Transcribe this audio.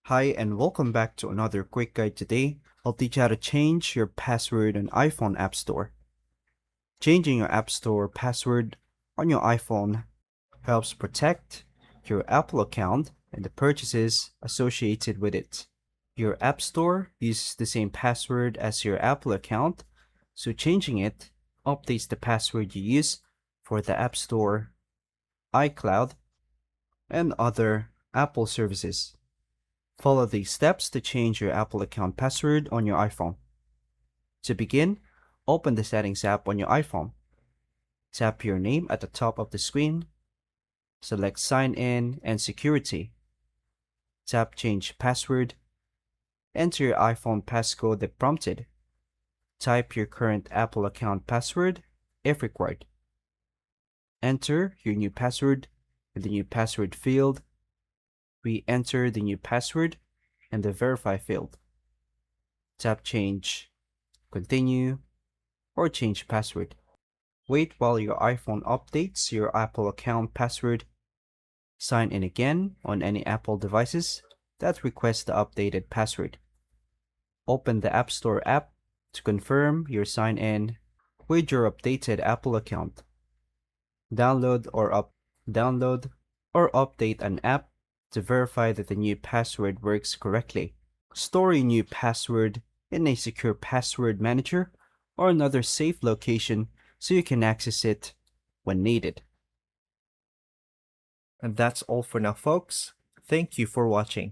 Hi and welcome back to another quick guide. Today, I'll teach you how to change your password on iPhone App Store. Changing your App Store password on your iPhone helps protect your Apple account and the purchases associated with it. Your App Store uses the same password as your Apple account, so changing it updates the password you use for the App Store, iCloud, and other Apple services. Follow these steps to change your Apple account password on your iPhone. To begin, open the Settings app on your iPhone. Tap your name at the top of the screen. Select Sign In and Security. Tap Change Password. Enter your iPhone passcode if prompted. Type your current Apple account password if required. Enter your new password in the new password field. Re-enter the new password in the Verify field. Tap Change, Continue, or Change Password. Wait while your iPhone updates your Apple account password. Sign in again on any Apple devices that request the updated password. Open the App Store app to confirm your sign in with your updated Apple account. Download or update an app to verify that the new password works correctly. Store your new password in a secure password manager or another safe location so you can access it when needed. And that's all for now, folks. Thank you for watching.